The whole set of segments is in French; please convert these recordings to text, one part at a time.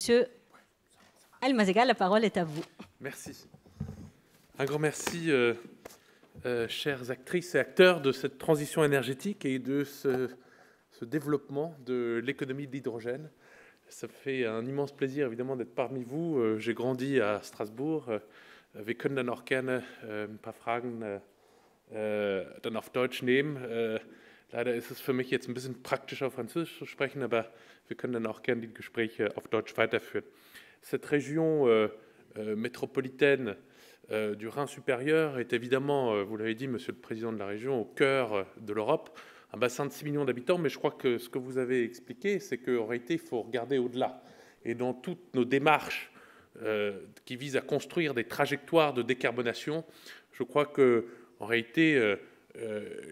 Monsieur Almaziga, la parole est à vous. Merci. Un grand merci, chères actrices et acteurs de cette transition énergétique et de ce développement de l'économie de l'hydrogène. Ça fait un immense plaisir, évidemment, d'être parmi vous. J'ai grandi à Strasbourg. Wir können dann auch gerne ein paar Fragen dann auf Deutsch nehmen. Leider ist es für mich jetzt ein bisschen praktischer, Französisch zu sprechen, aber wir können dann auch gerne die Gespräche auf Deutsch weiterführen. Cette région métropolitaine du Rhin supérieur est évidemment, vous l'avez dit, Monsieur le Président de la région, au cœur de l'Europe. Un bassin de 6 millions d'habitants, mais je crois que ce que vous avez expliqué, c'est qu'en réalité, il faut regarder au-delà. Et dans toutes nos démarches qui visent à construire des trajectoires de décarbonation, je crois qu'en réalité,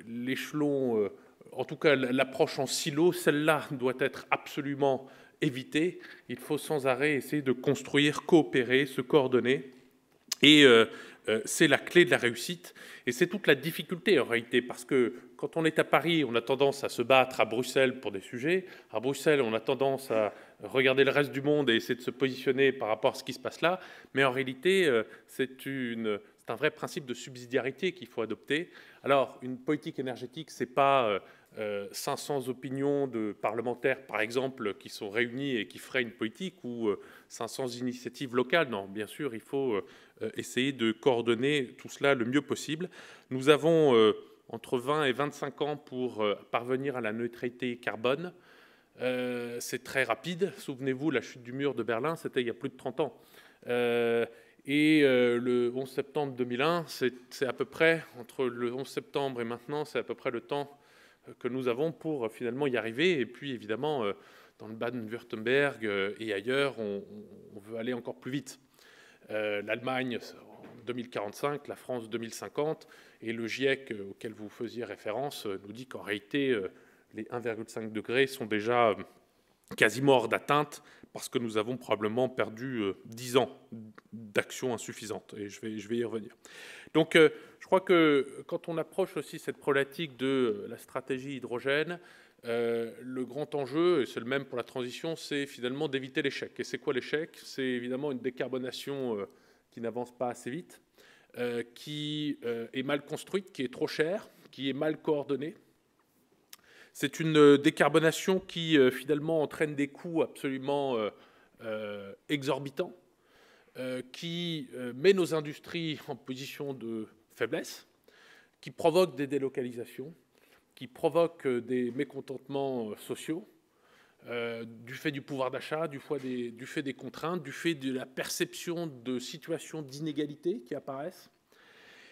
l'échelon, en tout cas l'approche en silo, celle-là doit être absolument évitée. Il faut sans arrêt essayer de construire, coopérer, se coordonner. Et c'est la clé de la réussite. Et c'est toute la difficulté en réalité, parce que quand on est à Paris, on a tendance à se battre à Bruxelles pour des sujets. À Bruxelles, on a tendance à regarder le reste du monde et essayer de se positionner par rapport à ce qui se passe là. Mais en réalité, c'est un vrai principe de subsidiarité qu'il faut adopter. Alors, une politique énergétique, ce n'est pas 500 opinions de parlementaires, par exemple, qui sont réunies et qui feraient une politique, ou 500 initiatives locales. Non, bien sûr, il faut essayer de coordonner tout cela le mieux possible. Nous avons entre 20 et 25 ans pour parvenir à la neutralité carbone. C'est très rapide. Souvenez-vous, la chute du mur de Berlin, c'était il y a plus de 30 ans. Et le 11 septembre 2001, c'est à peu près, entre le 11 septembre et maintenant, c'est à peu près le temps que nous avons pour finalement y arriver. Et puis évidemment, dans le Baden-Württemberg et ailleurs, on veut aller encore plus vite. L'Allemagne en 2045, la France 2050, et le GIEC auquel vous faisiez référence nous dit qu'en réalité, les 1,5 degrés sont déjà quasiment hors d'atteinte, parce que nous avons probablement perdu 10 ans d'action insuffisante, et je vais y revenir. Donc, je crois que quand on approche aussi cette problématique de la stratégie hydrogène, le grand enjeu, et c'est le même pour la transition, c'est finalement d'éviter l'échec. Et c'est quoi l'échec? C'est évidemment une décarbonation qui n'avance pas assez vite, qui est mal construite, qui est trop chère, qui est mal coordonnée. C'est une décarbonation qui finalement entraîne des coûts absolument exorbitants, qui met nos industries en position de faiblesse, qui provoque des délocalisations, qui provoque des mécontentements sociaux, du fait du pouvoir d'achat, du fait des contraintes, du fait de la perception de situations d'inégalité qui apparaissent.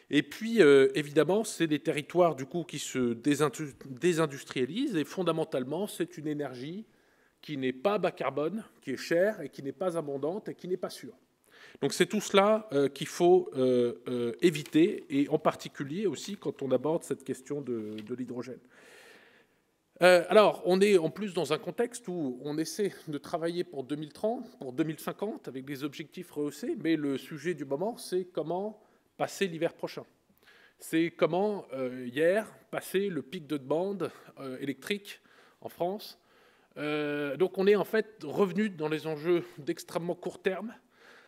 Et puis, évidemment, c'est des territoires du coup qui se désindustrialisent, et fondamentalement, c'est une énergie qui n'est pas bas carbone, qui est chère et qui n'est pas abondante et qui n'est pas sûre. Donc c'est tout cela qu'il faut éviter, et en particulier aussi quand on aborde cette question de l'hydrogène. Alors, on est en plus dans un contexte où on essaie de travailler pour 2030, pour 2050, avec des objectifs rehaussés, mais le sujet du moment, c'est comment passer l'hiver prochain. C'est comment, hier, passer le pic de demande électrique en France. Donc on est en fait revenu dans les enjeux d'extrêmement court terme,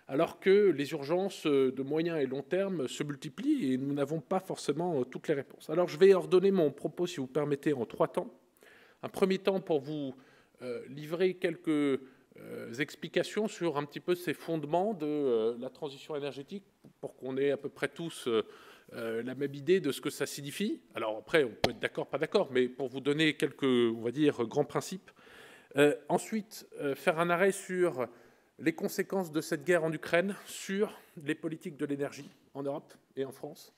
alors que les urgences de moyen et long terme se multiplient et nous n'avons pas forcément toutes les réponses. Alors je vais ordonner mon propos, si vous permettez, en 3 temps. Un premier temps pour vous livrer quelques explications sur un petit peu ces fondements de la transition énergétique, pour qu'on ait à peu près tous la même idée de ce que ça signifie. Alors après, on peut être d'accord, pas d'accord, mais pour vous donner quelques, on va dire, grands principes. Ensuite, faire un arrêt sur les conséquences de cette guerre en Ukraine sur les politiques de l'énergie en Europe et en France,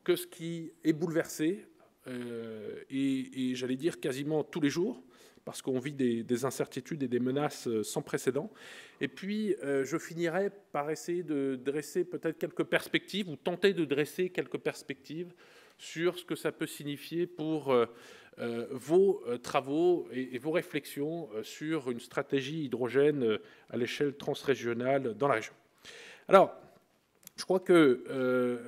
que ce qui est bouleversé, et j'allais dire quasiment tous les jours, parce qu'on vit des incertitudes et des menaces sans précédent. Et puis, je finirai par essayer de dresser peut-être quelques perspectives, ou tenter de dresser quelques perspectives sur ce que ça peut signifier pour vos travaux et vos réflexions sur une stratégie hydrogène à l'échelle transrégionale dans la région. Alors, je crois que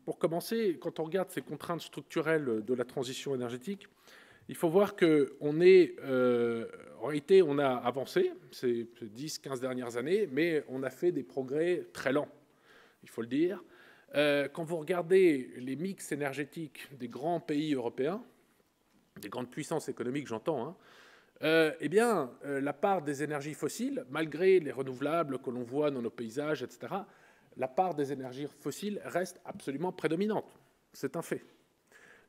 pour commencer, quand on regarde ces contraintes structurelles de la transition énergétique, il faut voir qu'on est en réalité, on a avancé ces 10-15 dernières années, mais on a fait des progrès très lents, il faut le dire. Quand vous regardez les mix énergétiques des grands pays européens, des grandes puissances économiques, j'entends, eh bien, la part des énergies fossiles, malgré les renouvelables que l'on voit dans nos paysages, etc., la part des énergies fossiles reste absolument prédominante. C'est un fait.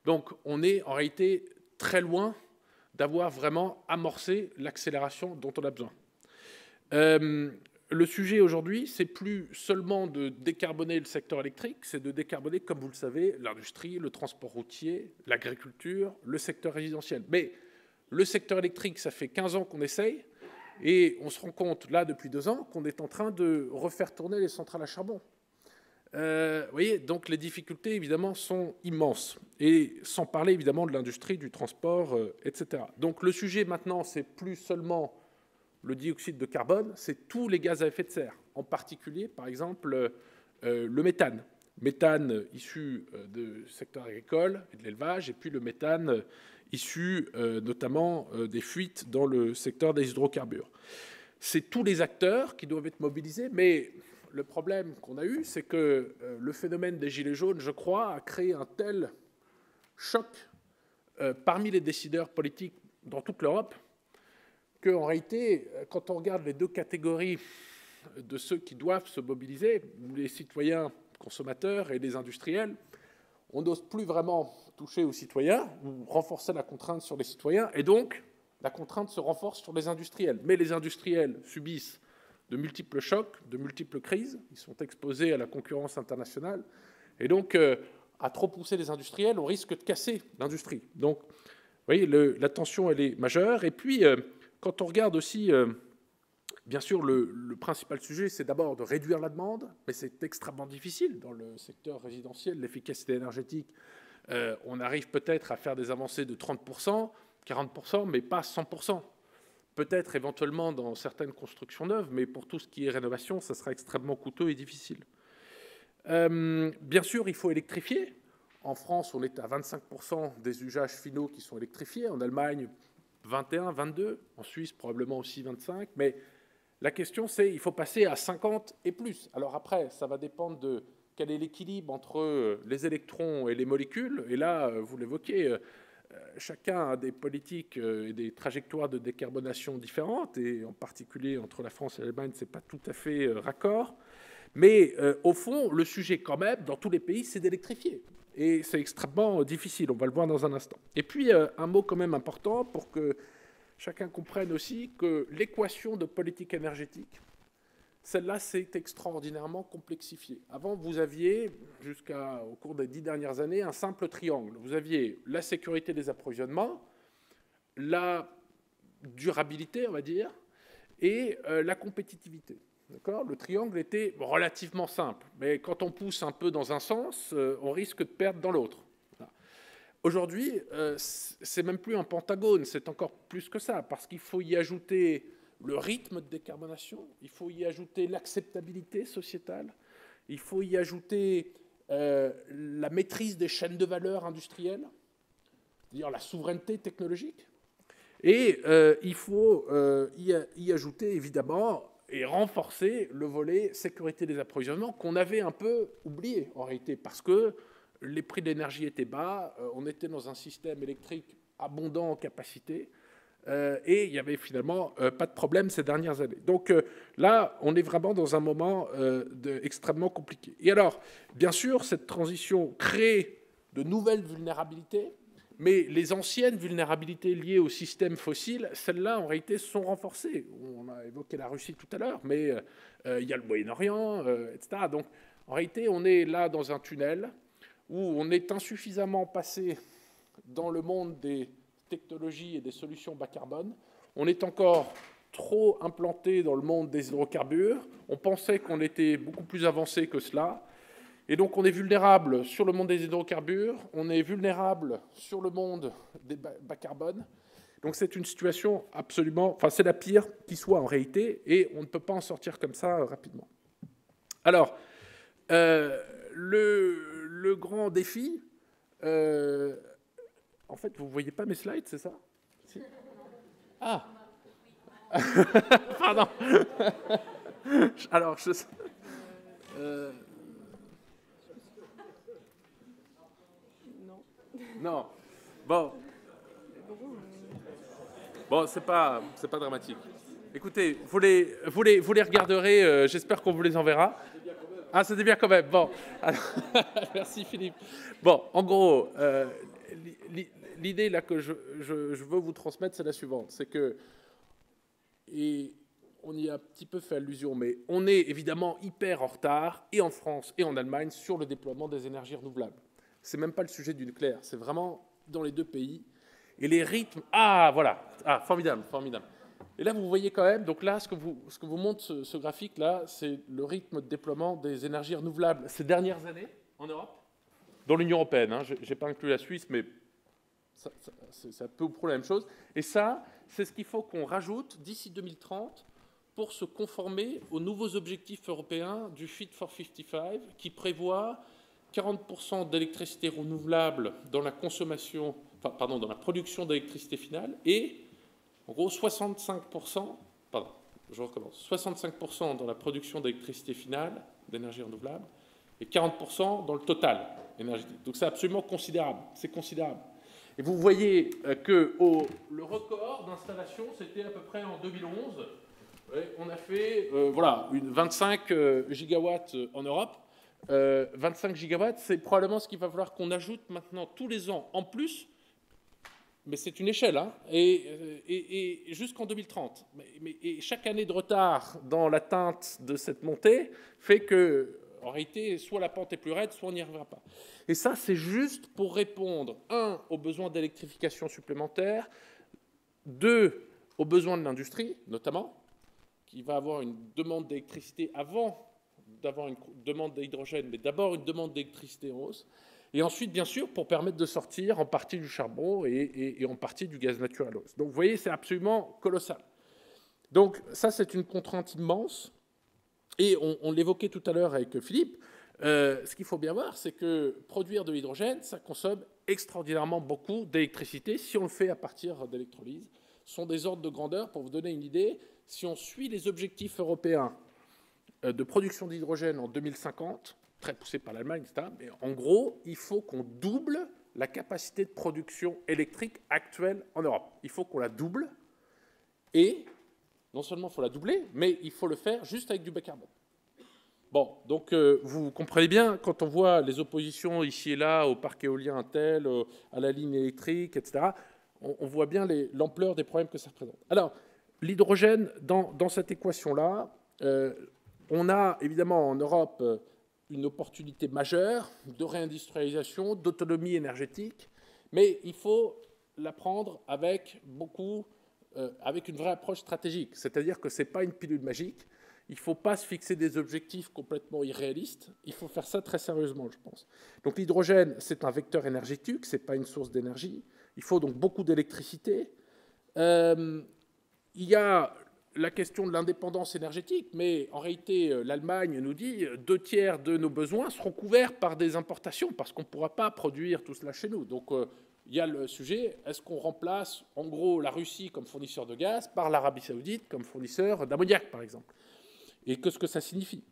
Donc, on est en réalité très loin d'avoir vraiment amorcé l'accélération dont on a besoin. Le sujet aujourd'hui, c'est plus seulement de décarboner le secteur électrique, c'est de décarboner, comme vous le savez, l'industrie, le transport routier, l'agriculture, le secteur résidentiel. Mais le secteur électrique, ça fait 15 ans qu'on essaye, et on se rend compte, là, depuis 2 ans, qu'on est en train de refaire tourner les centrales à charbon. Vous voyez, donc les difficultés, évidemment, sont immenses. Et sans parler, évidemment, de l'industrie, du transport, etc. Donc le sujet, maintenant, c'est plus seulement le dioxyde de carbone, c'est tous les gaz à effet de serre. En particulier, par exemple, le méthane. Méthane issu du secteur agricole et de l'élevage, et puis le méthane issu notamment des fuites dans le secteur des hydrocarbures. C'est tous les acteurs qui doivent être mobilisés, mais le problème qu'on a eu, c'est que le phénomène des Gilets jaunes, je crois, a créé un tel choc parmi les décideurs politiques dans toute l'Europe qu'en réalité, quand on regarde les 2 catégories de ceux qui doivent se mobiliser, les citoyens consommateurs et les industriels, on n'ose plus vraiment toucher aux citoyens ou renforcer la contrainte sur les citoyens, et donc la contrainte se renforce sur les industriels. Mais les industriels subissent de multiples chocs, de multiples crises, ils sont exposés à la concurrence internationale, et donc à trop pousser les industriels, on risque de casser l'industrie. Donc, vous voyez, la tension, elle est majeure. Et puis, quand on regarde aussi, bien sûr, le principal sujet, c'est d'abord de réduire la demande, mais c'est extrêmement difficile dans le secteur résidentiel, l'efficacité énergétique. On arrive peut-être à faire des avancées de 30%, 40%, mais pas 100%. Peut-être éventuellement dans certaines constructions neuves, mais pour tout ce qui est rénovation, ça sera extrêmement coûteux et difficile. Bien sûr, il faut électrifier. En France, on est à 25% des usages finaux qui sont électrifiés. En Allemagne, 21, 22. En Suisse, probablement aussi 25. Mais la question, c'est il faut passer à 50 et plus. Alors après, ça va dépendre de quel est l'équilibre entre les électrons et les molécules. Et là, vous l'évoquez, chacun a des politiques et des trajectoires de décarbonation différentes. Et en particulier, entre la France et l'Allemagne, ce n'est pas tout à fait raccord. Mais au fond, le sujet quand même, dans tous les pays, c'est d'électrifier. Et c'est extrêmement difficile, on va le voir dans un instant. Et puis, un mot quand même important pour que chacun comprenne aussi que l'équation de politique énergétique, celle-là, c'est extraordinairement complexifié. Avant, vous aviez, jusqu'au cours des 10 dernières années, un simple triangle. Vous aviez la sécurité des approvisionnements, la durabilité, on va dire, et la compétitivité. Le triangle était relativement simple, mais quand on pousse un peu dans un sens, on risque de perdre dans l'autre. Aujourd'hui, c'est même plus un pentagone, c'est encore plus que ça, parce qu'il faut y ajouter le rythme de décarbonation, il faut y ajouter l'acceptabilité sociétale, il faut y ajouter la maîtrise des chaînes de valeur industrielles, c'est-à-dire la souveraineté technologique, et il faut y ajouter évidemment et renforcer le volet sécurité des approvisionnements qu'on avait un peu oublié en réalité, parce que les prix de l'énergie étaient bas, on était dans un système électrique abondant en capacité, et il n'y avait finalement pas de problème ces dernières années. Donc là, on est vraiment dans un moment extrêmement compliqué. Et alors, bien sûr, cette transition crée de nouvelles vulnérabilités, mais les anciennes vulnérabilités liées au système fossile, celles-là, en réalité, sont renforcées. On a évoqué la Russie tout à l'heure, mais il y a le Moyen-Orient, etc. Donc, en réalité, on est là dans un tunnel où on est insuffisamment passé dans le monde des technologies et des solutions bas carbone. On est encore trop implanté dans le monde des hydrocarbures. On pensait qu'on était beaucoup plus avancé que cela. Et donc, on est vulnérable sur le monde des hydrocarbures, on est vulnérable sur le monde des bas carbone. Donc, c'est une situation absolument... Enfin, c'est la pire qui soit en réalité, et on ne peut pas en sortir comme ça rapidement. Alors, le grand défi... en fait, vous ne voyez pas mes slides, c'est ça? Si. Ah, Pardon. Alors, non. Bon. Bon, c'est pas dramatique. Écoutez, vous les regarderez, j'espère qu'on vous les enverra. Ah, c'était bien quand même. Bon, alors, merci Philippe. Bon, en gros, l'idée là que je veux vous transmettre, c'est la suivante. C'est que, et on y a un petit peu fait allusion, mais on est évidemment hyper en retard, et en France et en Allemagne, sur le déploiement des énergies renouvelables. C'est même pas le sujet du nucléaire, c'est vraiment dans les deux pays. Et les rythmes... Ah, voilà. Ah, formidable, formidable. Et là, vous voyez quand même, donc là, ce que vous montre ce graphique-là, c'est le rythme de déploiement des énergies renouvelables ces dernières années en Europe, dans l'Union européenne. Hein, je n'ai pas inclus la Suisse, mais c'est un peu ou prou la même chose. Et ça, c'est ce qu'il faut qu'on rajoute d'ici 2030 pour se conformer aux nouveaux objectifs européens du Fit for 55, qui prévoit 40% d'électricité renouvelable dans la consommation, enfin, pardon, dans la production d'électricité finale, et en gros 65%, pardon, je recommence, 65% dans la production d'électricité finale, d'énergie renouvelable, et 40% dans le total énergétique. Donc c'est absolument considérable, c'est considérable. Et vous voyez que le record d'installation, c'était à peu près en 2011. Ouais, on a fait voilà, 25 gigawatts en Europe. 25 gigawatts, c'est probablement ce qu'il va falloir qu'on ajoute maintenant tous les ans en plus, mais c'est une échelle, hein, et jusqu'en 2030. Et chaque année de retard dans l'atteinte de cette montée fait que, en réalité, soit la pente est plus raide, soit on n'y arrivera pas. Et ça, c'est juste pour répondre, 1, aux besoins d'électrification supplémentaires, 2, aux besoins de l'industrie, notamment, qui va avoir une demande d'électricité avant d'avoir une demande d'hydrogène, mais d'abord une demande d'électricité en hausse, et ensuite, bien sûr, pour permettre de sortir en partie du charbon et en partie du gaz naturel hausse. Donc, vous voyez, c'est absolument colossal. Donc, ça, c'est une contrainte immense, et on l'évoquait tout à l'heure avec Philippe. Ce qu'il faut bien voir, c'est que produire de l'hydrogène, ça consomme extraordinairement beaucoup d'électricité si on le fait à partir d'électrolyse. Ce sont des ordres de grandeur, pour vous donner une idée, si on suit les objectifs européens de production d'hydrogène en 2050, très poussé par l'Allemagne, etc., mais en gros, il faut qu'on double la capacité de production électrique actuelle en Europe. Il faut qu'on la double, et non seulement il faut la doubler, mais il faut le faire juste avec du bas carbone. Bon, donc vous comprenez bien, quand on voit les oppositions ici et là au parc éolien Intel, à la ligne électrique, etc., on voit bien l'ampleur des problèmes que ça représente. Alors, l'hydrogène, dans cette équation-là, on a évidemment en Europe une opportunité majeure de réindustrialisation, d'autonomie énergétique, mais il faut la prendre avec avec une vraie approche stratégique. C'est-à-dire que ce n'est pas une pilule magique. Il ne faut pas se fixer des objectifs complètement irréalistes. Il faut faire ça très sérieusement, je pense. Donc l'hydrogène, c'est un vecteur énergétique, ce n'est pas une source d'énergie. Il faut donc beaucoup d'électricité. Il y a la question de l'indépendance énergétique, mais en réalité, l'Allemagne nous dit 2/3 de nos besoins seront couverts par des importations, parce qu'on ne pourra pas produire tout cela chez nous. Donc, il y a le sujet, est-ce qu'on remplace, en gros, la Russie comme fournisseur de gaz par l'Arabie saoudite comme fournisseur d'ammoniac, par exemple? Et qu'est-ce que ça signifie?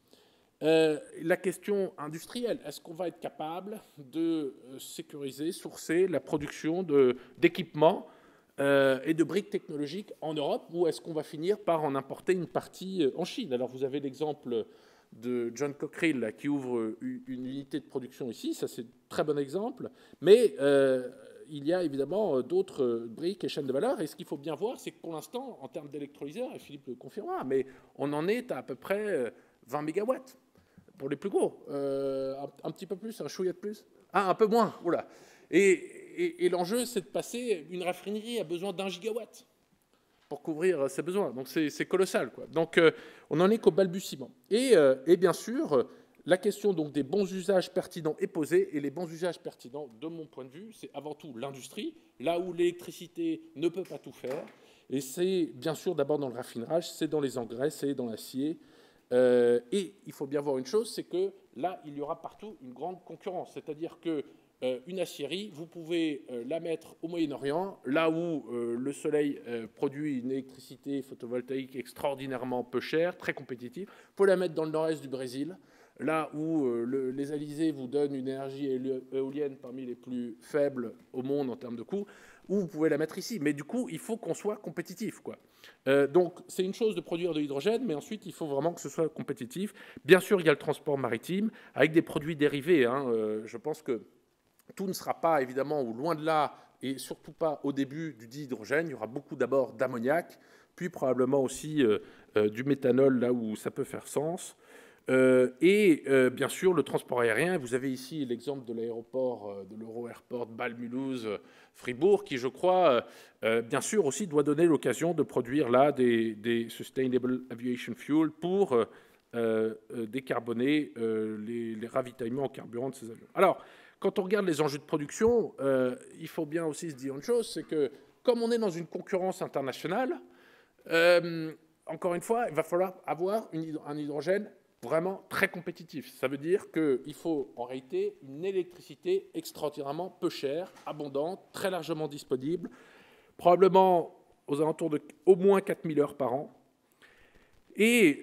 La question industrielle, est-ce qu'on va être capable de sécuriser, sourcer la production d'équipements et de briques technologiques en Europe, ou est-ce qu'on va finir par en importer une partie en Chine? Alors vous avez l'exemple de John Cockerill là, qui ouvre une unité de production ici, ça c'est un très bon exemple, mais il y a évidemment d'autres briques et chaînes de valeur, et ce qu'il faut bien voir, c'est que pour l'instant, en termes d'électrolyseurs, et Philippe le confirmera, mais on en est à peu près 20 mégawatts pour les plus gros, un petit peu plus, un chouïa de plus, un peu moins, oula. Et l'enjeu, c'est de passer, une raffinerie a besoin d'1 gigawatt pour couvrir ses besoins. Donc c'est colossal, quoi. Donc on n'en est qu'au balbutiement. Et bien sûr, la question donc des bons usages pertinents est posée. Et les bons usages pertinents, de mon point de vue, c'est avant tout l'industrie, là où l'électricité ne peut pas tout faire. Et c'est bien sûr d'abord dans le raffinage, c'est dans les engrais, c'est dans l'acier. Et il faut bien voir une chose, c'est que là, il y aura partout une grande concurrence. C'est-à-dire que une aciérie, vous pouvez la mettre au Moyen-Orient, là où le soleil produit une électricité photovoltaïque extraordinairement peu chère, très compétitive. Vous pouvez la mettre dans le nord-est du Brésil, là où les alizés vous donnent une énergie éolienne parmi les plus faibles au monde en termes de coût, ou vous pouvez la mettre ici. Mais du coup, il faut qu'on soit compétitif, quoi. Donc, c'est une chose de produire de l'hydrogène, mais ensuite, il faut vraiment que ce soit compétitif. Bien sûr, il y a le transport maritime, avec des produits dérivés. Je pense que tout ne sera pas, évidemment, ou loin de là, et surtout pas au début du dihydrogène. Il y aura beaucoup d'abord d'ammoniac, puis probablement aussi du méthanol, là où ça peut faire sens. Bien sûr, le transport aérien. Vous avez ici l'exemple de l'aéroport, de l'Euro-Airport Bâle-Mulhouse-Fribourg, qui, je crois, bien sûr aussi doit donner l'occasion de produire là des Sustainable Aviation Fuel pour décarboner les ravitaillements en carburant de ces avions. Alors, quand on regarde les enjeux de production, il faut bien aussi se dire une chose, c'est que comme on est dans une concurrence internationale, encore une fois, il va falloir avoir un hydrogène vraiment très compétitif. Ça veut dire qu'il faut en réalité une électricité extraordinairement peu chère, abondante, très largement disponible, probablement aux alentours de au moins 4000 heures par an. Et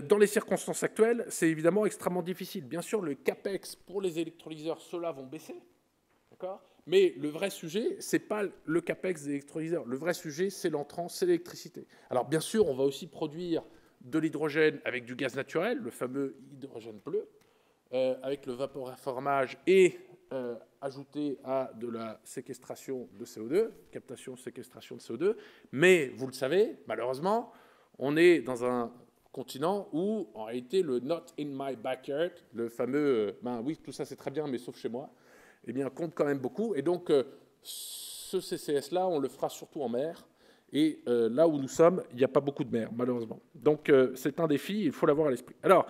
dans les circonstances actuelles, c'est évidemment extrêmement difficile. Bien sûr, le CAPEX pour les électrolyseurs, ceux-là vont baisser. D'accord ? Mais le vrai sujet, ce n'est pas le CAPEX des électrolyseurs. Le vrai sujet, c'est l'entrant, c'est l'électricité. Alors, bien sûr, on va aussi produire de l'hydrogène avec du gaz naturel, le fameux hydrogène bleu, avec le vaporeformage et ajouté à de la séquestration de CO2, captation, séquestration de CO2. Mais, vous le savez, malheureusement, on est dans un continent où, en réalité, le « not in my backyard », le fameux oui, tout ça c'est très bien, mais sauf chez moi », eh bien, compte quand même beaucoup. Et donc, ce CCS-là, on le fera surtout en mer. Et là où nous sommes, il n'y a pas beaucoup de mer, malheureusement. Donc, c'est un défi, il faut l'avoir à l'esprit. Alors,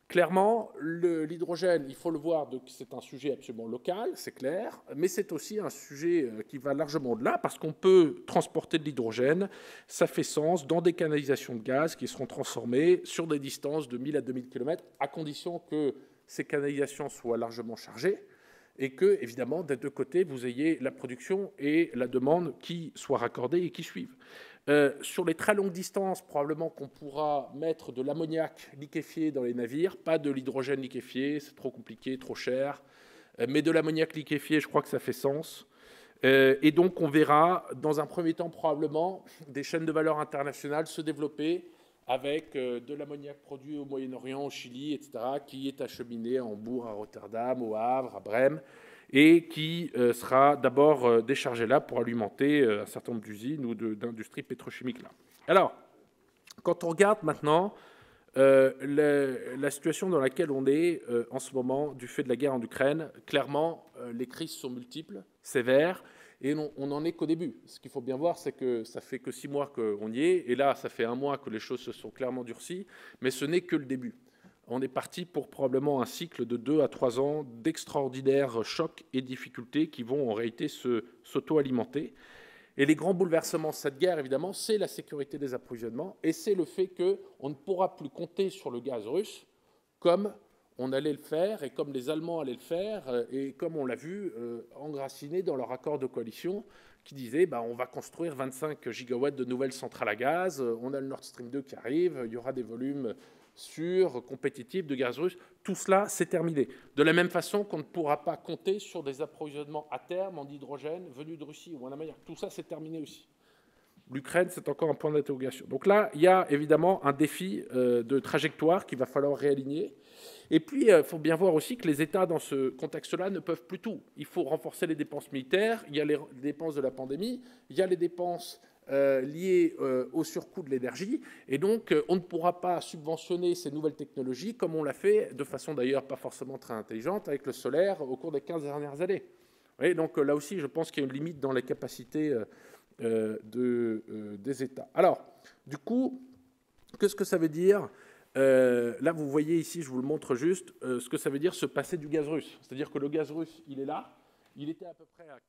clairement, l'hydrogène, il faut le voir, c'est un sujet absolument local, c'est clair, mais c'est aussi un sujet qui va largement au-delà, parce qu'on peut transporter de l'hydrogène, ça fait sens, dans des canalisations de gaz qui seront transformées sur des distances de 1000 à 2000 km, à condition que ces canalisations soient largement chargées, et que, évidemment, des deux côtés, vous ayez la production et la demande qui soient raccordées et qui suivent. Sur les très longues distances, probablement qu'on pourra mettre de l'ammoniac liquéfié dans les navires, pas de l'hydrogène liquéfié, c'est trop compliqué, trop cher, mais de l'ammoniac liquéfié, je crois que ça fait sens. Et donc, on verra, dans un premier temps, probablement, des chaînes de valeur internationales se développer avec de l'ammoniac produit au Moyen-Orient, au Chili, etc., qui est acheminé à Hambourg, à Rotterdam, au Havre, à Brême, et qui sera d'abord déchargé là pour alimenter un certain nombre d'usines ou d'industries pétrochimiques là. Alors, quand on regarde maintenant la situation dans laquelle on est en ce moment du fait de la guerre en Ukraine, clairement, les crises sont multiples, sévères, et on n'en est qu'au début. Ce qu'il faut bien voir, c'est que ça fait que 6 mois qu'on y est, et là, ça fait 1 mois que les choses se sont clairement durcies, mais ce n'est que le début. On est parti pour probablement un cycle de 2 à 3 ans d'extraordinaires chocs et difficultés qui vont en réalité s'auto-alimenter. Et les grands bouleversements de cette guerre, évidemment, c'est la sécurité des approvisionnements, et c'est le fait qu'on ne pourra plus compter sur le gaz russe comme on allait le faire, et comme les Allemands allaient le faire, et comme on l'a vu enraciné dans leur accord de coalition, qui disait on va construire 25 gigawatts de nouvelles centrales à gaz, on a le Nord Stream 2 qui arrive, il y aura des volumes sûrs, compétitifs de gaz russe. Tout cela, c'est terminé. De la même façon qu'on ne pourra pas compter sur des approvisionnements à terme en hydrogène venus de Russie ou en ammoniac. Tout ça, c'est terminé aussi. L'Ukraine, c'est encore un point d'interrogation. Donc là, il y a évidemment un défi de trajectoire qu'il va falloir réaligner. Et puis, il faut bien voir aussi que les États, dans ce contexte-là, ne peuvent plus tout. Il faut renforcer les dépenses militaires, il y a les dépenses de la pandémie, il y a les dépenses liées au surcoût de l'énergie. Et donc, on ne pourra pas subventionner ces nouvelles technologies comme on l'a fait, de façon d'ailleurs pas forcément très intelligente, avec le solaire au cours des 15 dernières années. Et donc là aussi, je pense qu'il y a une limite dans les capacités des États. Alors, du coup, qu'est-ce que ça veut dire ? Là, vous voyez ici, je vous le montre juste, ce que ça veut dire se passer du gaz russe. C'est-à-dire que le gaz russe, il est là. Il était à peu près à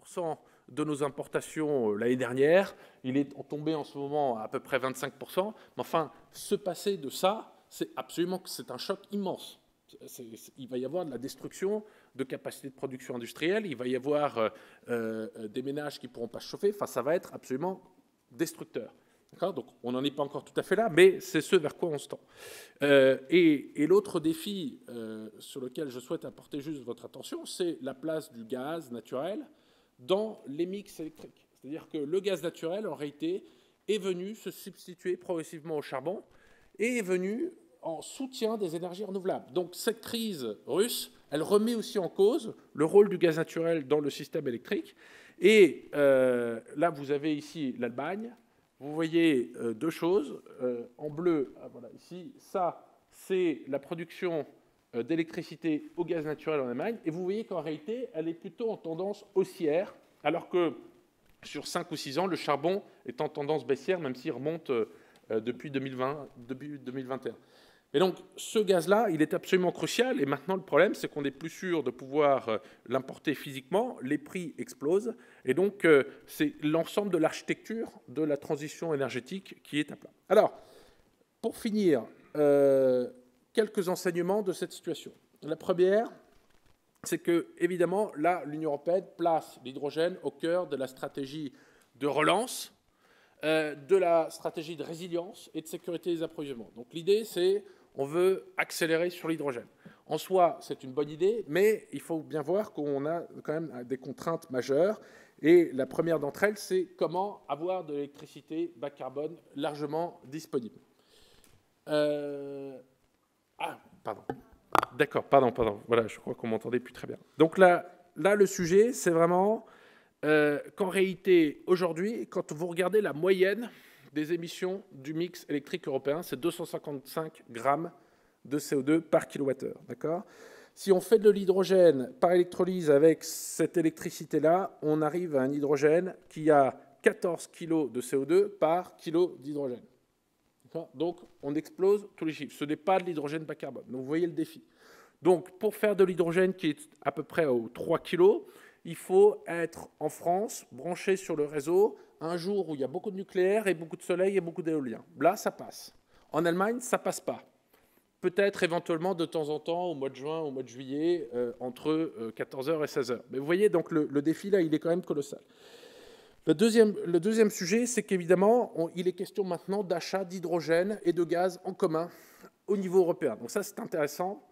40% de nos importations l'année dernière. Il est tombé en ce moment à peu près 25%. Mais enfin, se passer de ça, c'est un choc immense. il va y avoir de la destruction de capacités de production industrielle, il va y avoir des ménages qui ne pourront pas se chauffer, enfin, ça va être absolument destructeur. Donc, on n'en est pas encore tout à fait là, mais c'est ce vers quoi on se tend. Et l'autre défi sur lequel je souhaite apporter juste votre attention, c'est la place du gaz naturel dans les mix électriques. C'est-à-dire que le gaz naturel, en réalité, est venu se substituer progressivement au charbon et est venu en soutien des énergies renouvelables. Donc cette crise russe, elle remet aussi en cause le rôle du gaz naturel dans le système électrique. Et là, vous avez ici l'Allemagne. Vous voyez deux choses. En bleu, voilà, ici, ça, c'est la production d'électricité au gaz naturel en Allemagne. Et vous voyez qu'en réalité, elle est plutôt en tendance haussière, alors que sur 5 ou 6 ans, le charbon est en tendance baissière, même s'il remonte depuis 2020, début 2021. Et donc, ce gaz-là, il est absolument crucial. Et maintenant, le problème, c'est qu'on n'est plus sûr de pouvoir l'importer physiquement. Les prix explosent. Et donc, c'est l'ensemble de l'architecture de la transition énergétique qui est à plat. Alors, pour finir, quelques enseignements de cette situation. La première, c'est que, évidemment, là, l'Union européenne place l'hydrogène au cœur de la stratégie de relance, de la stratégie de résilience et de sécurité des approvisionnements. Donc, l'idée, c'est on veut accélérer sur l'hydrogène. En soi, c'est une bonne idée, mais il faut bien voir qu'on a quand même des contraintes majeures. Et la première d'entre elles, c'est comment avoir de l'électricité bas carbone largement disponible. Pardon. D'accord, pardon. Voilà, je crois qu'on m'entendait plus très bien. Donc là le sujet, c'est vraiment qu'en réalité, aujourd'hui, quand vous regardez la moyenne des émissions du mix électrique européen, c'est 255 grammes de CO2 par kilowattheure. D'accord ? Si on fait de l'hydrogène par électrolyse avec cette électricité-là, on arrive à un hydrogène qui a 14 kg de CO2 par kilo d'hydrogène. Donc, on explose tous les chiffres. Ce n'est pas de l'hydrogène bas carbone. Donc, vous voyez le défi. Donc, pour faire de l'hydrogène qui est à peu près aux 3 kg, il faut être en France, branché sur le réseau, un jour où il y a beaucoup de nucléaire et beaucoup de soleil et beaucoup d'éolien. Là, ça passe. En Allemagne, ça ne passe pas. Peut-être éventuellement de temps en temps, au mois de juin, au mois de juillet, entre 14h et 16h. Mais vous voyez, donc le défi, là, il est quand même colossal. Le deuxième sujet, c'est qu'évidemment, il est question maintenant d'achat d'hydrogène et de gaz en commun au niveau européen. Donc ça, c'est intéressant.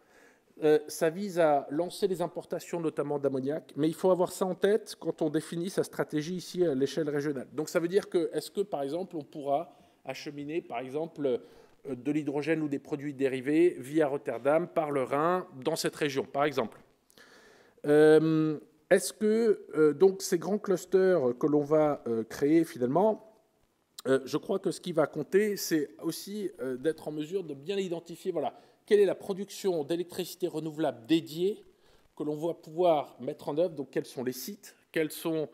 Ça vise à lancer les importations, notamment d'ammoniac, mais il faut avoir ça en tête quand on définit sa stratégie ici à l'échelle régionale. Donc ça veut dire que, est-ce que, par exemple, on pourra acheminer, par exemple, de l'hydrogène ou des produits dérivés via Rotterdam, par le Rhin, dans cette région, par exemple. Est-ce que, donc, ces grands clusters que l'on va créer, finalement, je crois que ce qui va compter, c'est aussi d'être en mesure de bien identifier, voilà, quelle est la production d'électricité renouvelable dédiée que l'on va pouvoir mettre en œuvre, donc quels sont les sites, quelles sont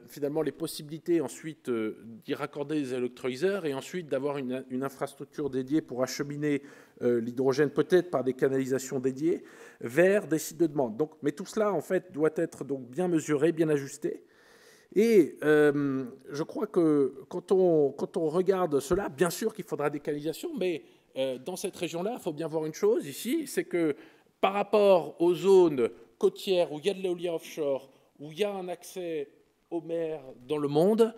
finalement les possibilités ensuite d'y raccorder des électrolyseurs et ensuite d'avoir une infrastructure dédiée pour acheminer l'hydrogène peut-être par des canalisations dédiées vers des sites de demande. Donc, mais tout cela en fait doit être donc bien mesuré, bien ajusté. Et je crois que quand on regarde cela, bien sûr qu'il faudra des canalisations, mais dans cette région-là, il faut bien voir une chose ici, c'est que par rapport aux zones côtières où il y a de l'éolien offshore, où il y a un accès aux mers dans le monde,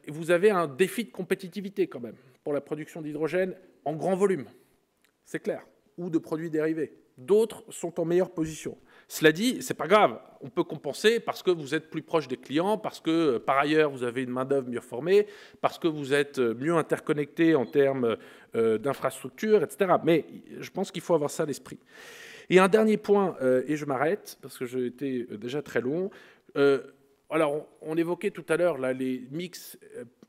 vous avez un défi de compétitivité quand même pour la production d'hydrogène en grand volume, c'est clair, ou de produits dérivés. D'autres sont en meilleure position. Cela dit, ce n'est pas grave, on peut compenser parce que vous êtes plus proche des clients, parce que par ailleurs vous avez une main-d'œuvre mieux formée, parce que vous êtes mieux interconnecté en termes d'infrastructures, etc. Mais je pense qu'il faut avoir ça à l'esprit. Et un dernier point, et je m'arrête parce que j'ai été déjà très long. Alors, on évoquait tout à l'heure les mix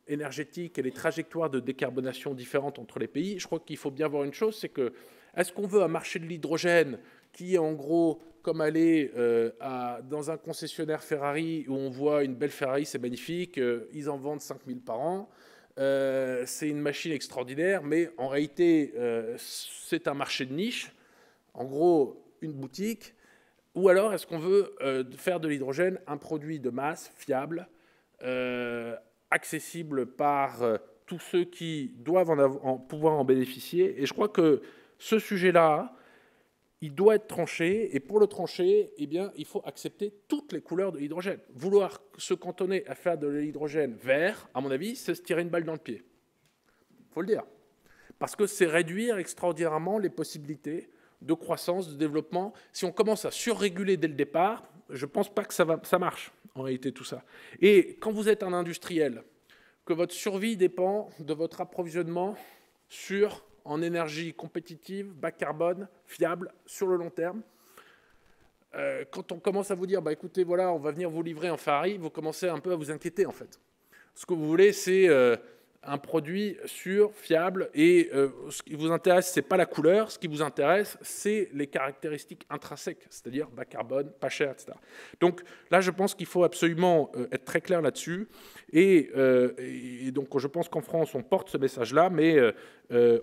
énergétiques et les trajectoires de décarbonation différentes entre les pays. Je crois qu'il faut bien voir une chose, c'est que est-ce qu'on veut un marché de l'hydrogène qui est en gros comme aller dans un concessionnaire Ferrari où on voit une belle Ferrari, c'est magnifique, ils en vendent 5000 par an, c'est une machine extraordinaire, mais en réalité, c'est un marché de niche, en gros, une boutique. Ou alors, est-ce qu'on veut faire de l'hydrogène un produit de masse, fiable, accessible par tous ceux qui doivent pouvoir en bénéficier. Et je crois que ce sujet-là, il doit être tranché, et pour le trancher, eh bien, il faut accepter toutes les couleurs de l'hydrogène. Vouloir se cantonner à faire de l'hydrogène vert, à mon avis, c'est se tirer une balle dans le pied. Il faut le dire. Parce que c'est réduire extraordinairement les possibilités de croissance, de développement. Si on commence à surréguler dès le départ, je ne pense pas que ça marche, en réalité, tout ça. Et quand vous êtes un industriel, que votre survie dépend de votre approvisionnement sûr, en énergie compétitive, bas carbone, fiable, sur le long terme. Quand on commence à vous dire, bah, écoutez, voilà, on va venir vous livrer en Ferrari, vous commencez un peu à vous inquiéter, en fait. Ce que vous voulez, c'est un produit sûr, fiable, et ce qui vous intéresse, ce n'est pas la couleur, ce qui vous intéresse, c'est les caractéristiques intrinsèques, c'est-à-dire bas carbone, pas cher, etc. Donc là, je pense qu'il faut absolument être très clair là-dessus, et donc je pense qu'en France, on porte ce message-là, mais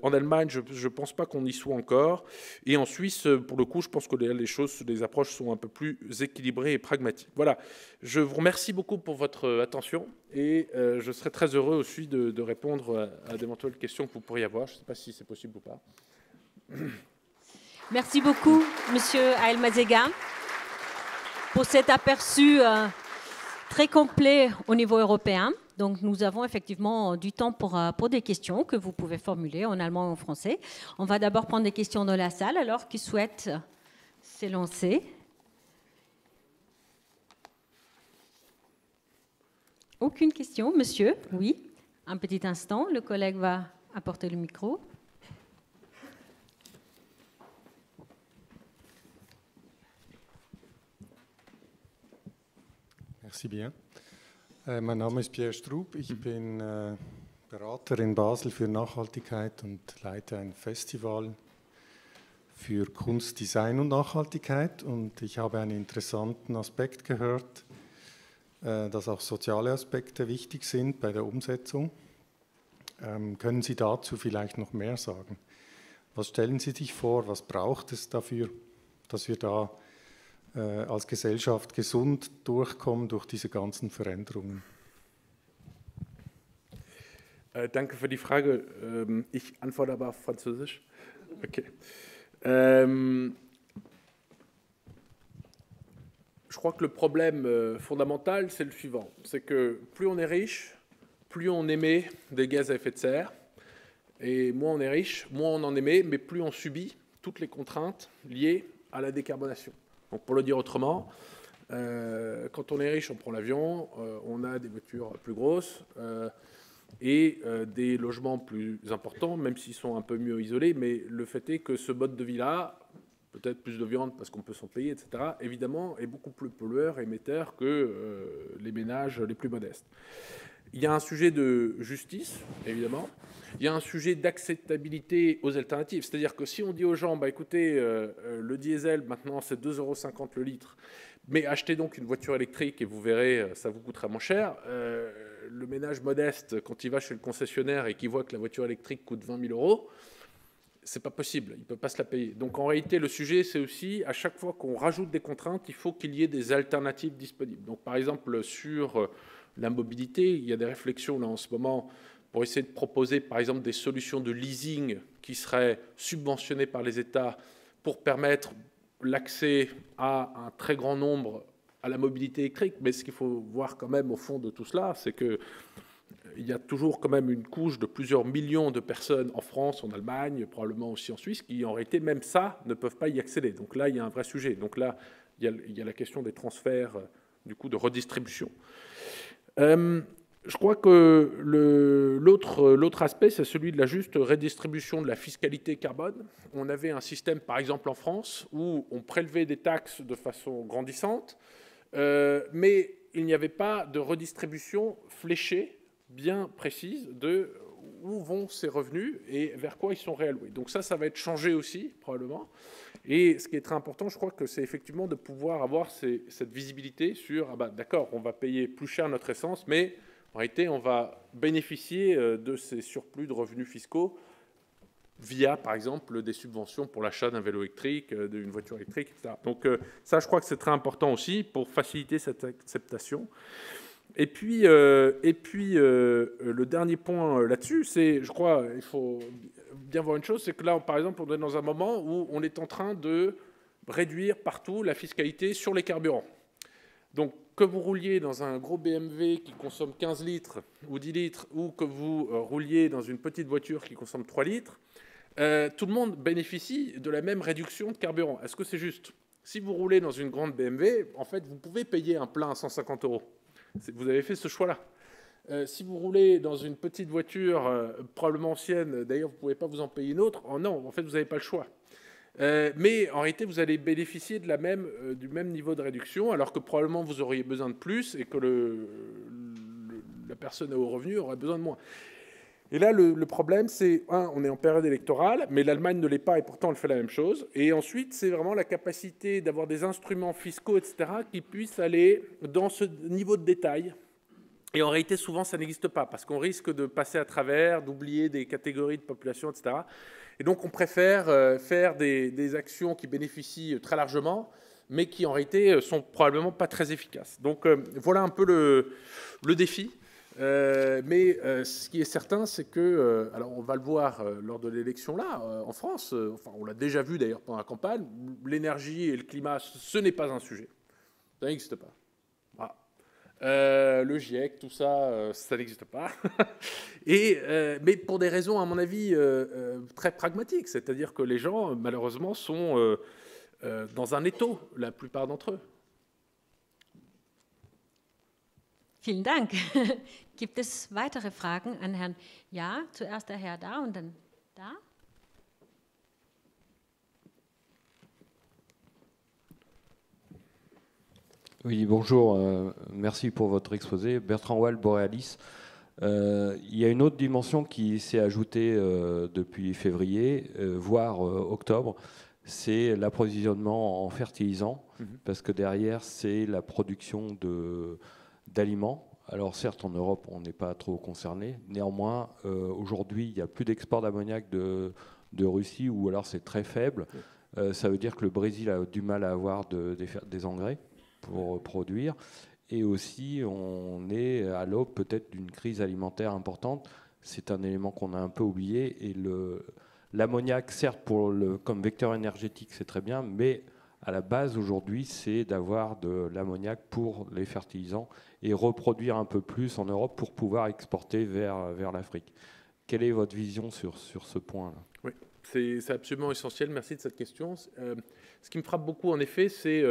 en Allemagne, je ne pense pas qu'on y soit encore, et en Suisse, pour le coup, je pense que les approches sont un peu plus équilibrées et pragmatiques. Voilà, je vous remercie beaucoup pour votre attention, et je serai très heureux aussi de répondre à d'éventuelles questions que vous pourriez avoir. Je ne sais pas si c'est possible ou pas. Merci beaucoup, Monsieur Aelmazega, pour cet aperçu très complet au niveau européen. Donc, nous avons effectivement du temps pour des questions que vous pouvez formuler en allemand ou en français. On va d'abord prendre des questions dans la salle, alors qui souhaitent s'élancer. Aucune question, monsieur? Oui. Un petit instant, le collègue va apporter le micro. Merci bien. Mein Name ist Pierre Strub. Ich bin Berater in Basel für Nachhaltigkeit und leite ein Festival für Kunst, Design und Nachhaltigkeit. Und ich habe einen interessanten Aspekt gehört, dass auch soziale Aspekte wichtig sind bei der Umsetzung. Können Sie dazu vielleicht noch mehr sagen? Was stellen Sie sich vor, was braucht es dafür, dass wir da als Gesellschaft gesund durchkommen durch diese ganzen Veränderungen? Danke für die Frage. Ich antworte aber auf Französisch. Okay. Je crois que le problème fondamental, c'est le suivant. C'est que plus on est riche, plus on émet des gaz à effet de serre. Et moins on est riche, moins on en émet, mais plus on subit toutes les contraintes liées à la décarbonation. Donc pour le dire autrement, quand on est riche, on prend l'avion, on a des voitures plus grosses et des logements plus importants, même s'ils sont un peu mieux isolés. Mais le fait est que ce mode de vie-là, peut-être plus de viande parce qu'on peut s'en payer, etc., évidemment, est beaucoup plus pollueur et émetteur que les ménages les plus modestes. Il y a un sujet de justice, évidemment. Il y a un sujet d'acceptabilité aux alternatives. C'est-à-dire que si on dit aux gens, bah, écoutez, le diesel, maintenant, c'est 2,50 € le litre, mais achetez donc une voiture électrique et vous verrez, ça vous coûtera moins cher. Le ménage modeste, quand il va chez le concessionnaire et qu'il voit que la voiture électrique coûte 20 000 €, c'est pas possible, il ne peut pas se la payer. Donc en réalité, le sujet, c'est aussi, à chaque fois qu'on rajoute des contraintes, il faut qu'il y ait des alternatives disponibles. Donc par exemple, sur la mobilité, il y a des réflexions là en ce moment pour essayer de proposer par exemple des solutions de leasing qui seraient subventionnées par les États pour permettre l'accès à un très grand nombre à la mobilité électrique. Mais ce qu'il faut voir quand même au fond de tout cela, c'est que il y a toujours quand même une couche de plusieurs millions de personnes en France, en Allemagne, probablement aussi en Suisse, qui en réalité, même ça, ne peuvent pas y accéder. Donc là, il y a un vrai sujet. Donc là, il y a la question des transferts, du coup, de redistribution. Je crois que l'autre aspect, c'est celui de la juste redistribution de la fiscalité carbone. On avait un système, par exemple en France, où on prélevait des taxes de façon grandissante, mais il n'y avait pas de redistribution fléchée, bien précise, de où vont ces revenus et vers quoi ils sont réalloués. Donc ça va être changé aussi, probablement. Et ce qui est très important, je crois que c'est effectivement de pouvoir avoir cette visibilité sur, ah bah, d'accord, on va payer plus cher notre essence, mais en réalité, on va bénéficier de ces surplus de revenus fiscaux via, par exemple, des subventions pour l'achat d'un vélo électrique, d'une voiture électrique, etc. Donc ça, je crois que c'est très important aussi pour faciliter cette acceptation. Et puis le dernier point là-dessus, c'est, je crois, il faut bien voir une chose, c'est que là, par exemple, on est dans un moment où on est en train de réduire partout la fiscalité sur les carburants. Donc, que vous rouliez dans un gros BMW qui consomme 15 litres ou 10 litres, ou que vous rouliez dans une petite voiture qui consomme 3 litres, tout le monde bénéficie de la même réduction de carburant. Est-ce que c'est juste? Si vous roulez dans une grande BMW, en fait, vous pouvez payer un plein à 150 €. Vous avez fait ce choix-là. Si vous roulez dans une petite voiture, probablement ancienne, d'ailleurs, vous ne pouvez pas vous en payer une autre, non, en fait, vous n'avez pas le choix. Mais en réalité, vous allez bénéficier de du même niveau de réduction, alors que probablement vous auriez besoin de plus et que la personne à haut revenu aurait besoin de moins. Et là, le problème, c'est, on est en période électorale, mais l'Allemagne ne l'est pas et pourtant elle fait la même chose. Et ensuite, c'est vraiment la capacité d'avoir des instruments fiscaux, etc., qui puissent aller dans ce niveau de détail. Et en réalité, souvent, ça n'existe pas, parce qu'on risque de passer à travers, d'oublier des catégories de population, etc. Et donc, on préfère faire des actions qui bénéficient très largement, mais qui, en réalité, sont probablement pas très efficaces. Donc, voilà un peu le défi. Mais ce qui est certain, c'est que, alors on va le voir lors de l'élection là, en France, enfin, on l'a déjà vu d'ailleurs pendant la campagne, l'énergie et le climat, ce n'est pas un sujet. Ça n'existe pas. Voilà. Le GIEC, tout ça, ça n'existe pas. Mais pour des raisons, à mon avis, très pragmatiques. C'est-à-dire que les gens, malheureusement, sont dans un étau, la plupart d'entre eux. Vielen Dank. Gibt es weitere Fragen an Herrn? Ja, zuerst der Herr da und dann da. Oui, bonjour. Merci pour votre exposé. Bertrand Wall, Borealis. Il y a une autre dimension qui s'est ajoutée depuis février, voire octobre, c'est l'approvisionnement en fertilisants, parce que derrière, c'est la production d'aliments. Alors certes, en Europe, on n'est pas trop concerné. Néanmoins, aujourd'hui, il n'y a plus d'export d'ammoniac de Russie, ou alors c'est très faible. Ça veut dire que le Brésil a du mal à avoir des engrais pour produire. Et aussi, on est à l'aube peut-être d'une crise alimentaire importante. C'est un élément qu'on a un peu oublié. Et l'ammoniac, certes, comme vecteur énergétique, c'est très bien, mais à la base, aujourd'hui, c'est d'avoir de l'ammoniac pour les fertilisants et reproduire un peu plus en Europe pour pouvoir exporter vers l'Afrique. Quelle est votre vision sur ce point-là? Oui, c'est absolument essentiel. Merci de cette question. Ce qui me frappe beaucoup, en effet, c'est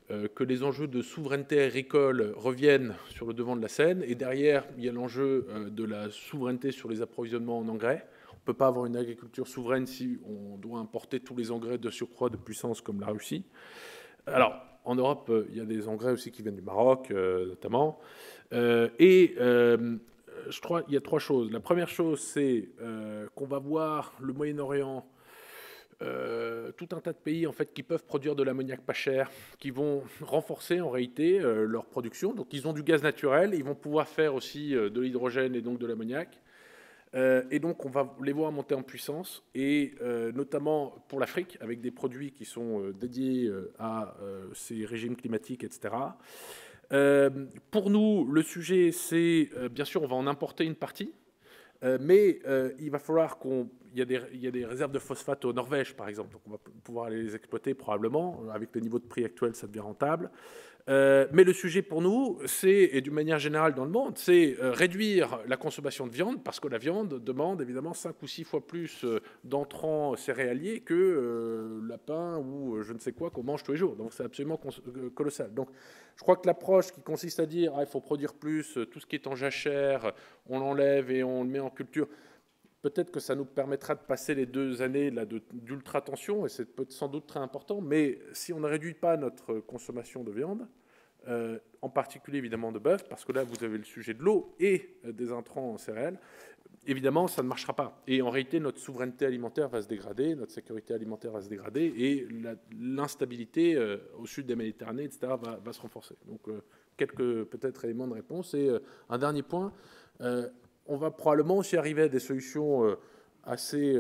que les enjeux de souveraineté agricole reviennent sur le devant de la scène. Et derrière, il y a l'enjeu de la souveraineté sur les approvisionnements en engrais. On ne peut pas avoir une agriculture souveraine si on doit importer tous les engrais de surcroît de puissance comme la Russie. Alors, en Europe, il y a des engrais aussi qui viennent du Maroc, notamment. Je crois qu'il y a trois choses. La première chose, c'est qu'on va voir le Moyen-Orient, tout un tas de pays en fait, qui peuvent produire de l'ammoniac pas cher, qui vont renforcer en réalité leur production. Donc, ils ont du gaz naturel, ils vont pouvoir faire aussi de l'hydrogène et donc de l'ammoniac. Et donc, on va les voir monter en puissance, et notamment pour l'Afrique, avec des produits qui sont dédiés à ces régimes climatiques, etc. Pour nous, le sujet, c'est, bien sûr, on va en importer une partie, mais il va falloir il y a des réserves de phosphate au Norvège, par exemple, donc on va pouvoir aller les exploiter probablement. Avec le niveau de prix actuel, ça devient rentable. Mais le sujet pour nous, et d'une manière générale dans le monde, c'est réduire la consommation de viande, parce que la viande demande évidemment 5 ou 6 fois plus d'entrants céréaliers que lapin ou je ne sais quoi qu'on mange tous les jours. Donc c'est absolument colossal. Donc je crois que l'approche qui consiste à dire il faut produire plus, tout ce qui est en jachère, on l'enlève et on le met en culture, peut-être que ça nous permettra de passer les 2 années d'ultra-tension, et c'est sans doute très important, mais si on ne réduit pas notre consommation de viande, en particulier évidemment de bœuf, parce que là vous avez le sujet de l'eau et des intrants en céréales, évidemment ça ne marchera pas. Et en réalité notre souveraineté alimentaire va se dégrader, notre sécurité alimentaire va se dégrader, et l'instabilité au sud des Méditerranées, etc. va se renforcer. Donc quelques peut-être éléments de réponse. Et un dernier point, on va probablement aussi arriver à des solutions assez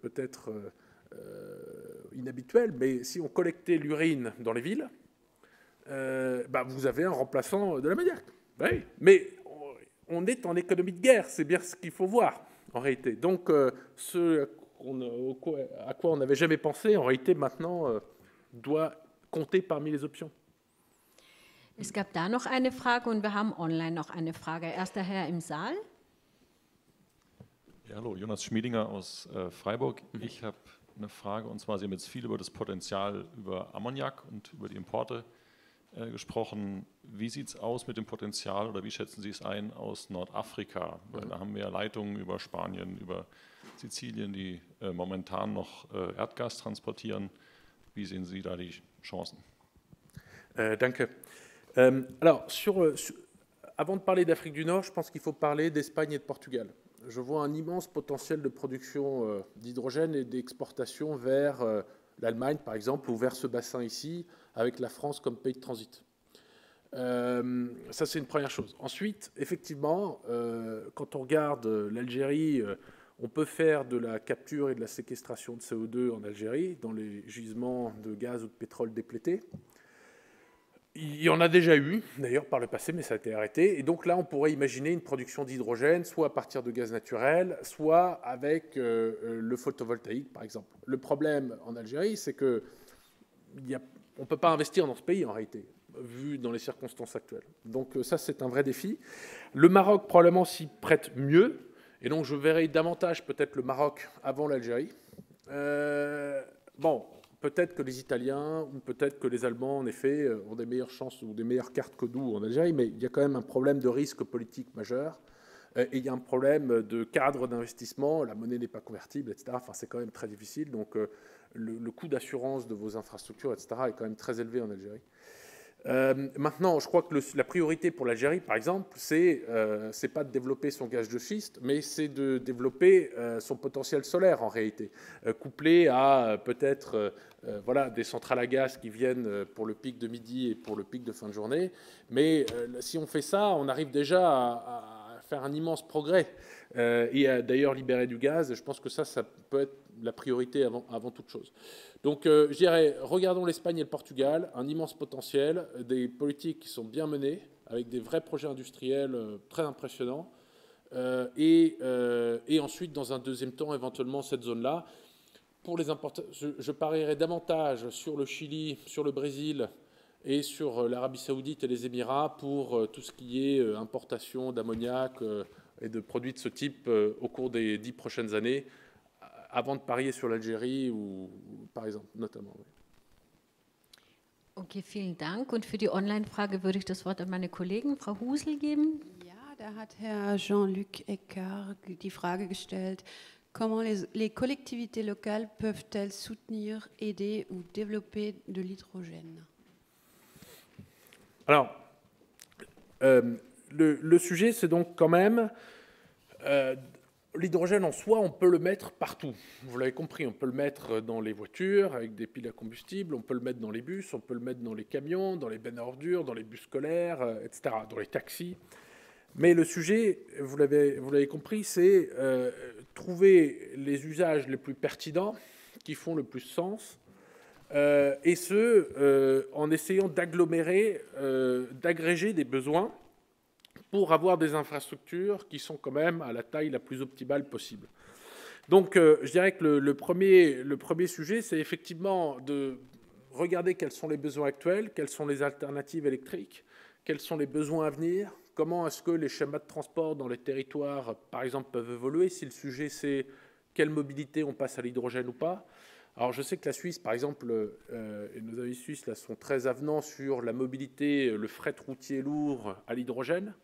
peut-être inhabituelles, mais si on collectait l'urine dans les villes, vous avez un remplaçant de l'ammoniac. Oui, mais on est en économie de guerre, c'est bien ce qu'il faut voir en réalité. Donc ce à quoi on n'avait jamais pensé, en réalité, maintenant, doit compter parmi les options. Es gab da noch eine Frage und wir haben online noch eine Frage. Erster Herr im Saal. Ja, hallo, Jonas Schmiedinger aus Freiburg. Ich habe eine Frage, und zwar, Sie haben jetzt viel über das Potenzial über Ammoniak und über die Importe gesprochen. Wie sieht es aus mit dem Potenzial oder wie schätzen Sie es ein aus Nordafrika? Weil da haben wir ja Leitungen über Spanien, über Sizilien, die momentan noch Erdgas transportieren. Wie sehen Sie da die Chancen? Danke. Alors, avant de parler d'Afrique du Nord, je pense qu'il faut parler d'Espagne et de Portugal. Je vois un immense potentiel de production d'hydrogène et d'exportation vers l'Allemagne, par exemple, ou vers ce bassin ici, avec la France comme pays de transit. Ça, c'est une première chose. Ensuite, effectivement, quand on regarde l'Algérie, on peut faire de la capture et de la séquestration de CO2 en Algérie, dans les gisements de gaz ou de pétrole déplétés. Il y en a déjà eu, d'ailleurs, par le passé, mais ça a été arrêté. Et donc là, on pourrait imaginer une production d'hydrogène, soit à partir de gaz naturel, soit avec le photovoltaïque, par exemple. Le problème en Algérie, c'est qu'on ne peut pas investir dans ce pays, en réalité, vu dans les circonstances actuelles. Donc ça, c'est un vrai défi. Le Maroc, probablement, s'y prête mieux. Et donc, je verrai davantage peut-être le Maroc avant l'Algérie. Bon, peut-être que les Italiens ou peut-être que les Allemands, en effet, ont des meilleures chances ou des meilleures cartes que nous en Algérie, mais il y a quand même un problème de risque politique majeur. Et il y a un problème de cadre d'investissement, la monnaie n'est pas convertible, etc. Enfin, c'est quand même très difficile. Donc, le coût d'assurance de vos infrastructures, etc., est quand même très élevé en Algérie. Maintenant, je crois que la priorité pour l'Algérie, par exemple, c'est pas de développer son gaz de schiste, mais c'est de développer son potentiel solaire en réalité, couplé à peut-être voilà, des centrales à gaz qui viennent pour le pic de midi et pour le pic de fin de journée. Mais si on fait ça, on arrive déjà à faire un immense progrès et à d'ailleurs libérer du gaz. Je pense que ça peut être la priorité avant toute chose. Donc, je dirais, regardons l'Espagne et le Portugal, un immense potentiel, des politiques qui sont bien menées, avec des vrais projets industriels très impressionnants, et ensuite, dans un deuxième temps, éventuellement, cette zone-là. Pour les je parierais davantage sur le Chili, sur le Brésil et sur l'Arabie Saoudite et les Émirats pour tout ce qui est importation d'ammoniac et de produits de ce type au cours des 10 prochaines années, avant de parier sur l'Algérie, ou par exemple, notamment. Oui. Okay, vielen Dank. Und für die Online-Frage würde ich das Wort an meine Kollegin, Frau Husel, geben. Ja, da hat Herr Jean-Luc Eckart die Frage gestellt, comment les collectivités locales peuvent-elles soutenir, aider ou développer de l'hydrogène? Alors, le sujet, c'est donc quand même... l'hydrogène en soi, on peut le mettre partout. Vous l'avez compris, on peut le mettre dans les voitures avec des piles à combustible, on peut le mettre dans les bus, on peut le mettre dans les camions, dans les bennes à ordures, dans les bus scolaires, etc., dans les taxis. Mais le sujet, vous l'avez compris, c'est trouver les usages les plus pertinents, qui font le plus sens, et ce, en essayant d'agglomérer, d'agréger des besoins pour avoir des infrastructures qui sont quand même à la taille la plus optimale possible. Donc, je dirais que le premier sujet, c'est effectivement de regarder quels sont les besoins actuels, quelles sont les alternatives électriques, quels sont les besoins à venir, comment est-ce que les schémas de transport dans les territoires, par exemple, peuvent évoluer, si le sujet c'est quelle mobilité on passe à l'hydrogène ou pas. Alors, je sais que la Suisse, par exemple, et nos amis suisses là, sont très avenants sur la mobilité, le fret routier lourd à l'hydrogène.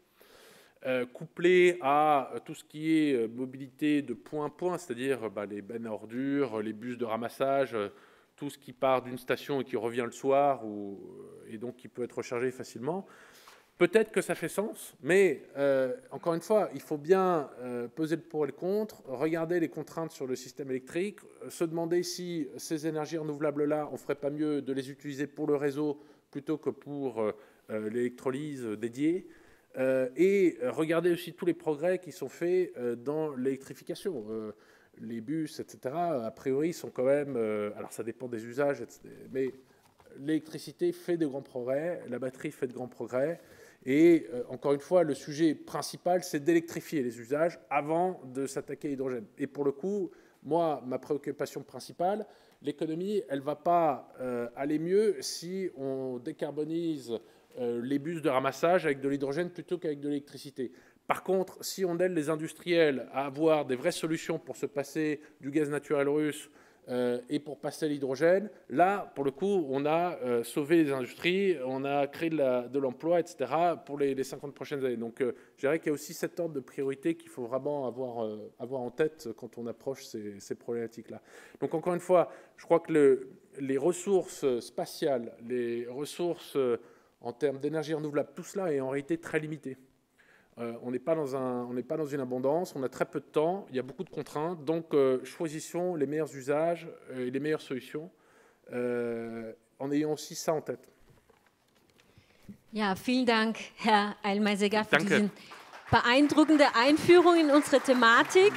Couplé à tout ce qui est mobilité de point à point, c'est-à-dire les bennes à ordures, les bus de ramassage, tout ce qui part d'une station et qui revient le soir, et donc qui peut être rechargé facilement. Peut-être que ça fait sens, mais encore une fois, il faut bien peser le pour et le contre, regarder les contraintes sur le système électrique, se demander si ces énergies renouvelables-là, on ne ferait pas mieux de les utiliser pour le réseau plutôt que pour l'électrolyse dédiée. Et regarder aussi tous les progrès qui sont faits dans l'électrification. Les bus, etc., a priori, sont quand même... alors, ça dépend des usages, etc., mais l'électricité fait de grands progrès, la batterie fait de grands progrès, et encore une fois, le sujet principal, c'est d'électrifier les usages avant de s'attaquer à l'hydrogène. Et pour le coup, moi, ma préoccupation principale, l'économie, elle ne va pas aller mieux si on décarbonise les bus de ramassage avec de l'hydrogène plutôt qu'avec de l'électricité. Par contre, si on aide les industriels à avoir des vraies solutions pour se passer du gaz naturel russe et pour passer à l'hydrogène, là, pour le coup, on a sauvé les industries, on a créé de l'emploi, etc., pour les 50 prochaines années. Donc, je dirais qu'il y a aussi cet ordre de priorité qu'il faut vraiment avoir en tête quand on approche ces problématiques-là. Donc, encore une fois, je crois que les ressources spatiales, les ressources en termes d'énergie renouvelable, tout cela est en réalité très limité. On n'est pas dans une abondance, on a très peu de temps, il y a beaucoup de contraintes, donc choisissons les meilleurs usages et les meilleures solutions en ayant aussi ça en tête. Ja, vielen Dank, Herr Eilmeiseger, für diese beeindruckende Einführung in unsere Thematik.